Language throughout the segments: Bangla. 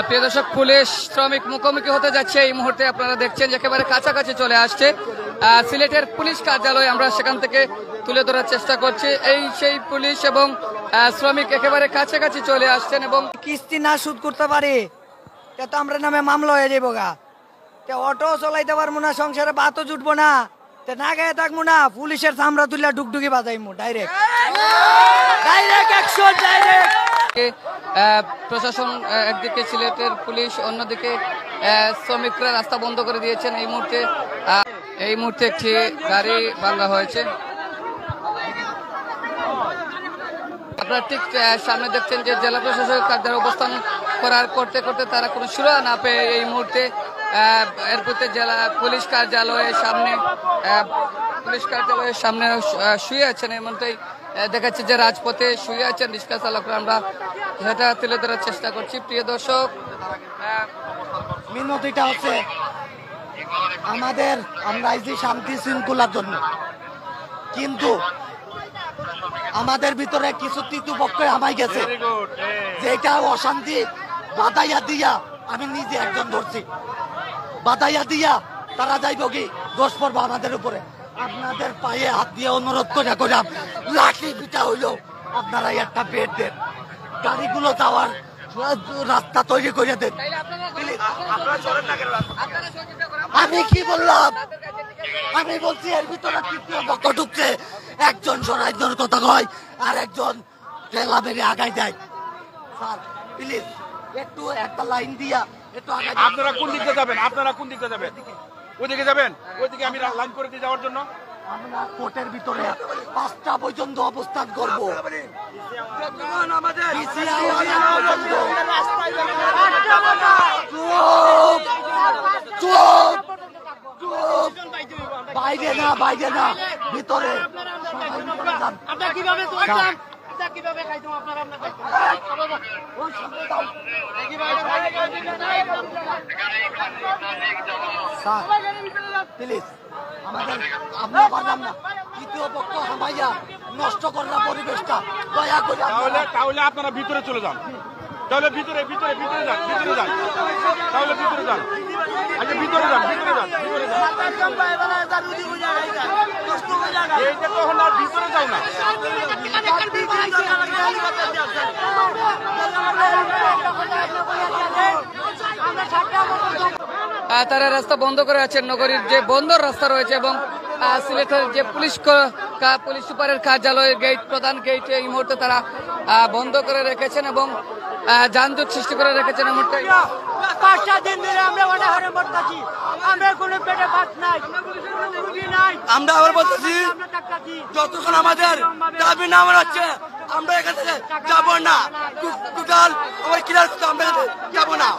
প্রিয় দর্শক, পুলিশ শ্রমিক মুখোমুখি হতে যাচ্ছে এই মুহূর্তে। আপনারা দেখছেন যে একেবারে কাছাকাছি চলে আসছে সিলেটের পুলিশ কার্যালয়। আমরা সেখান থেকে তুলে ধরার চেষ্টা করছি। এই সেই পুলিশ এবং শ্রমিক একেবারে কাছাকাছি চলে আসছেন এবং কিস্তি না সুদ করতে পারি তো আমরা নামে মামলা হয়ে যাবো গা। অটো চলাইতে পারবো না, সংসারে ভাতও জুটবো না, না গায়ে থাকবো না, পুলিশের চামড়া তুলে ডুকডুকি বাজাইমু ডাইরেক্ট অ্যাকশন ডাইরেক্ট। প্রশাসন একদিকে, সিলেটের পুলিশ অন্যদিকে, শ্রমিকরা রাস্তা বন্ধ করে দিয়েছেন। এই মুহূর্তে একটি গাড়ি ভাঙা হয়েছে। আপনারা ঠিক সামনে দেখছেন যে জেলা প্রশাসকের কার্যালয় অবস্থান করতে করতে তারা কোনো সুরা না পেয়ে এই মুহূর্তে এরপরে জেলা পুলিশ কার্যালয়ের সামনে শুয়ে আছেন। এমনটাই দেখাচ্ছে যে রাজপথে শুয়ে আছেন রিক্সা চালকরা। আমরা সেটা তুলে ধরার চেষ্টা করছি। প্রিয় দর্শক, মিনতিটা হচ্ছে আমরা এই শান্তি শৃঙ্খলার জন্য, কিন্তু আমাদের ভিতরে কিছু তৃতীয় পক্ষ আমায় গেছে, যেটা অশান্তি বাধাইয়া দিয়া আমি নিজে একজন ধরছি, বাধাইয়া দিয়া তারা যাইব কি দোষ পড়বো আমাদের উপরে। আপনাদের পায়ে হাত দিয়ে অনুরোধ করে করাম, লাঠি পিটা হইল আপনারা একটা বেড দেন, গাড়িগুলো যাওয়ার রাস্তা তৈরি করে দেন। আমি কি বললাম? আমি বলছি এর ভিতরে তৃতীয় পক্ষ ঢুকছে, একজন সরাইজনের কথা কয় আর একজন ঠেলা মেরে আগায় দেয়। স্যার প্লিজ একটু একটা লাইন দিয়া একটু আগায়। আপনারা কোন দিকে যাবেন? ওইদিকে যাবেন? ওইদিকে আমি লাইন করে দিয়ে যাওয়ার জন্য আমরা কোর্টের ভিতরে 5টা পর্যন্ত অবস্থান করবো। বাইরে না ভিতরে। প্লিজ আমরা পারলাম না, তৃতীয় পক্ষ হামাইয়া নষ্ট করার পরিবেশটা দয়া করে। তাহলে আপনারা ভিতরে চলে যান, তাহলে ভিতরে যান, তাহলে ভিতরে যান, আচ্ছা ভিতরে যান। এইটা তখন আর ভিতরে যাও না। তারা রাস্তা বন্ধ করে আছেন। নগরীর যে বন্দর রাস্তা রয়েছে এবং সিলেটের যে পুলিশ সুপারের কার্যালয়ের গেট, প্রধান গেট, এই মুহূর্তে তারা বন্ধ করে রেখেছেন এবং যানজট সৃষ্টি করে রেখেছেন। এই মুহূর্তে 5টা দিন ধরে আমরা অনাহারে মরতাছি, আমরা কোনো পেটে ভাত নাই, আমরা আবার বলতেছি যতক্ষণ আমাদের দাবি না মানাচ্ছে আমরা এখান থেকে যাব না। টোটাল আমার ক্লিয়ার করতে আমরা যাব না।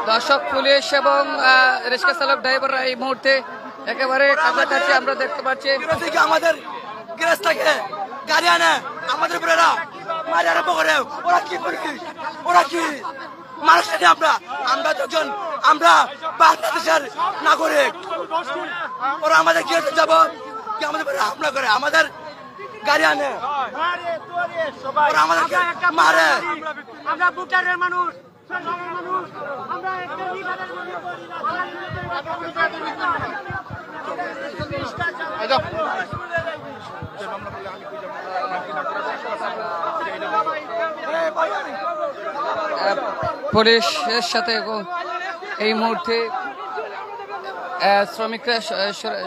দর্শক, পুলিশ এবং রিক্সা চালক ড্রাইভাররা এই মুহূর্তে একেবারে কাছাকাছি আমরা দেখতে পাচ্ছি। আমাদের গ্যারেজ থেকে গাড়ি আনে আমাদের উপরে মারি আরম্ভ করে। ওরা কি মানুষ? আমরা যখন আমরা বাংলাদেশের নাগরিক, ওরা আমাদের কি যাবো কি আমাদের হামলা করে, আমাদের গাড়ি আনে, ওরা আমাদেরকে মারে। আমরা ভুটানের মানুষ, পুলিশের সাথে এই মুহূর্তে শ্রমিকরা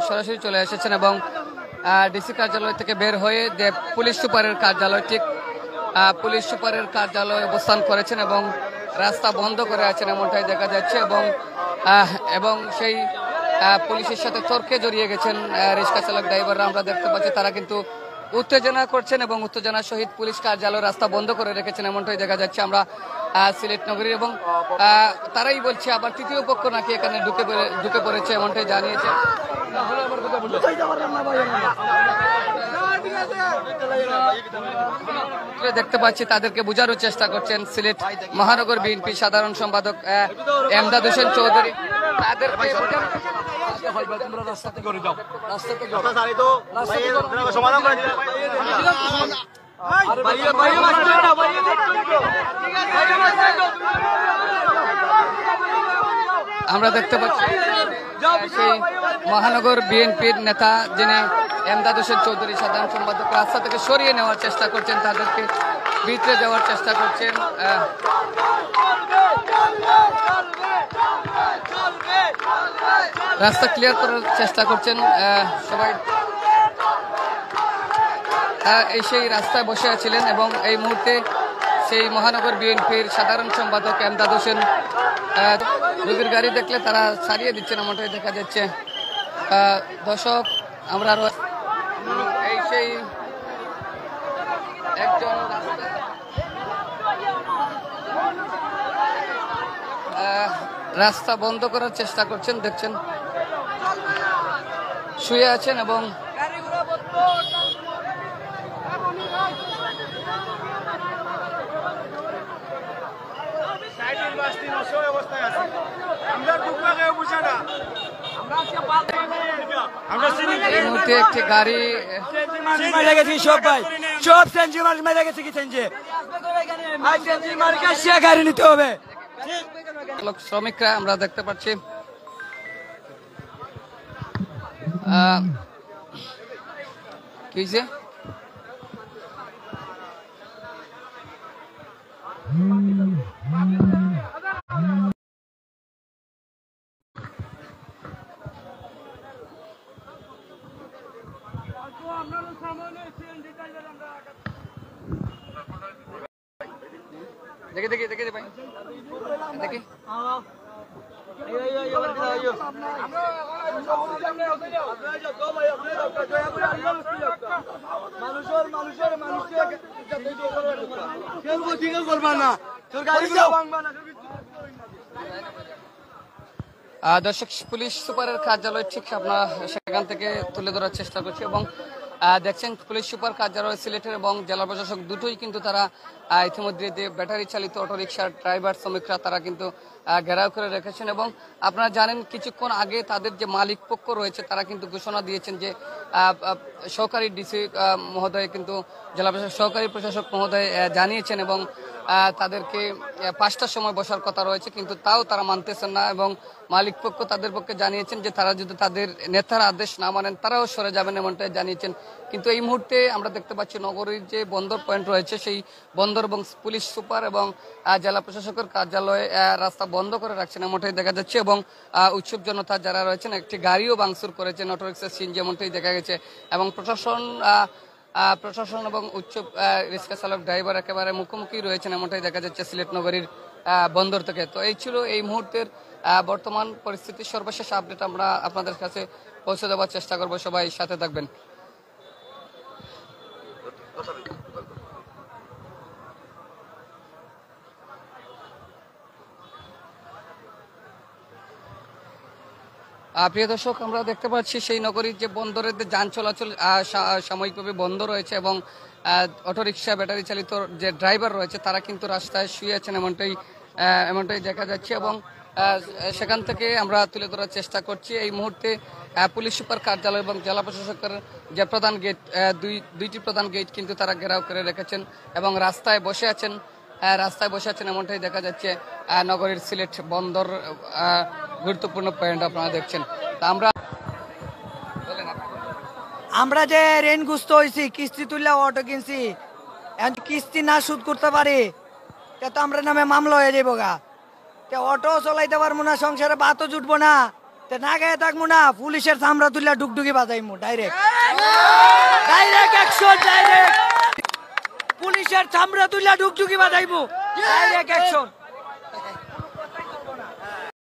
সরাসরি চলে এসেছেন এবং ডিসি কার্যালয় থেকে বের হয়ে যে পুলিশ সুপারের কার্যালয়, ঠিক পুলিশ সুপারের কার্যালয়ে অবস্থান করেছেন এবং রাস্তা বন্ধ করে আছেন এমনটাই দেখা যাচ্ছে। এবং সেই পুলিশের সাথে তর্কে জড়িয়ে গেছেন রিক্সা চালক ড্রাইভাররা। আমরা দেখতে পাচ্ছি তারা কিন্তু উত্তেজনা করছেন এবং উত্তেজনার সহিত পুলিশ কার্যালয় রাস্তা বন্ধ করে রেখেছেন এমনটাই দেখা যাচ্ছে আমরা সিলেট নগরীর। এবং তারাই বলছে আবার তৃতীয় পক্ষ নাকি এখানে ঢুকে পড়েছে এমনটাই জানিয়েছে। দেখতে পাচ্ছি তাদেরকে বোঝানোর চেষ্টা করছেন সিলেট মহানগর বিএনপি সাধারণ সম্পাদক এমদাদ হোসেন চৌধুরী। তাদেরকে তোমরা রাস্তা থেকে করে যাও, রাস্তা থেকে সমাধান করে দিলাম। আমরা দেখতে পাচ্ছি সেই মহানগর বিএনপির নেতা যিনি এমদাদ হোসেন চৌধুরী সাধারণ সম্পাদক রাস্তা থেকে সরিয়ে নেওয়ার চেষ্টা করছেন, তাদেরকে ভিতরে যাওয়ার চেষ্টা করছেন। রাস্তা ক্লিয়ার করার চেষ্টা করছেন সবাই। এই সেই রাস্তায় বসে আছিলেন এবং এই মুহূর্তে সেই মহানগর বিএনপির সাধারণ সম্পাদক এমদাদ হোসেন রোগীর গাড়ি দেখলে তারা ছাড়িয়ে দিচ্ছেন, এমনটাই দেখা যাচ্ছে। দর্শক, আমরা আরো এই সেই একজন রাস্তা বন্ধ করার চেষ্টা করছেন, দেখছেন শুয়ে আছেন এবং এই মুহূর্তে একটি গাড়ি মেরে গেছি সব ভাই, সব সেঞ্জি মেরে গেছে। কি সেঞ্জি সে গাড়ি নিতে হবে। শ্রমিকরা আমরা দেখতে পাচ্ছি কি হয়েছে? দেখি দেখি দেখি ভাই দেখি দর্শক, পুলিশ সুপারের কার্যালয় ঠিক আপনার সেখান থেকে তুলে ধরার চেষ্টা করছি এবং দেখছেন পুলিশ সুপার কার্যালয় সিলেটের এবং জেলা প্রশাসক দুটোই কিন্তু তারা ইতিমধ্যে যে ব্যাটারি চালিত অটোরিকশার ড্রাইভার শ্রমিকরা তারা কিন্তু ঘেরাও করে রেখেছেন এবং আপনারা জানেন কিছুক্ষণ আগে তাদের যে মালিক পক্ষ রয়েছে তারা কিন্তু ঘোষণা দিয়েছেন যে সহকারী ডিসি মহোদয় কিন্তু জেলা প্রশাসক সহকারী প্রশাসক মহোদয় জানিয়েছেন এবং তাদেরকে 5টার সময় বসার কথা রয়েছে, কিন্তু তাও তারা মানতেছেন না এবং মালিক পক্ষ তাদের পক্ষে জানিয়েছেন যে তারা যদি তাদের নেতার আদেশ না মানেন তারাও সরে যাবেন, এমনটাই জানিয়েছেন। কিন্তু এই মুহূর্তে আমরা দেখতে পাচ্ছি নগরীর যে বন্দর পয়েন্ট রয়েছে সেই বন্দর এবং পুলিশ সুপার এবং জেলা প্রশাসকের কার্যালয়ে রাস্তা বন্ধ করে রাখছেন, এমনটাই দেখা যাচ্ছে এবং উৎসব জনতা যারা রয়েছেন একটি গাড়িও ভাঙচুর করেছেন, অটোরিক্সার সিন যেমনটাই দেখা গেছে এবং প্রশাসন এবং উচ্চ রিক্সা চালক ড্রাইভার একেবারে মুখোমুখি রয়েছেন, এমনটাই দেখা যাচ্ছে সিলেট নগরীর বন্দর থেকে। তো এই ছিল এই মুহূর্তের বর্তমান পরিস্থিতির সর্বশেষ আপডেট, আমরা আপনাদের কাছে পৌঁছে দেওয়ার চেষ্টা করব, সবাই সাথে থাকবেন। প্রিয় দর্শক, আমরা দেখতে পাচ্ছি সেই নগরীর যে বন্দরের যে যান চলাচল সাময়িকভাবে বন্ধ রয়েছে এবং অটোরিকশা ব্যাটারি চালিত যে ড্রাইভার রয়েছে তারা কিন্তু রাস্তায় শুয়ে আছেন, এমনটাই দেখা যাচ্ছে এবং সেখান থেকে আমরা তুলে ধরার চেষ্টা করছি। এই মুহূর্তে পুলিশ সুপার কার্যালয় এবং জেলা প্রশাসকের যে প্রধান গেট দুইটি প্রধান গেট কিন্তু তারা ঘেরাও করে রেখেছেন এবং রাস্তায় বসে আছেন এমনটাই দেখা যাচ্ছে। নগরীর সিলেট বন্দর গুরুত্বপূর্ণ পয়েন্ট আপনারা দেখছেন। আমরা যে রেন গুস্ত হয়েছি, কিস্তি তুললে অটো কিনছি, কিস্তি না সুদ করতে পারি তো আমরা নামে মামলা হয়ে যাবো গা, অটো চলাইতে পারবো না, সংসারে ভাতও জুটবো না, না গায়ে থাকবো না, পুলিশের চামড়া তুললে ডুকডুকি বাজাইমু ডাইরেক্ট অ্যাকশন, ডাইরেক্ট পুলিশের চামড়া তুললে ডুকডুকি বাজাইমু ডাইরেক্ট অ্যাকশন।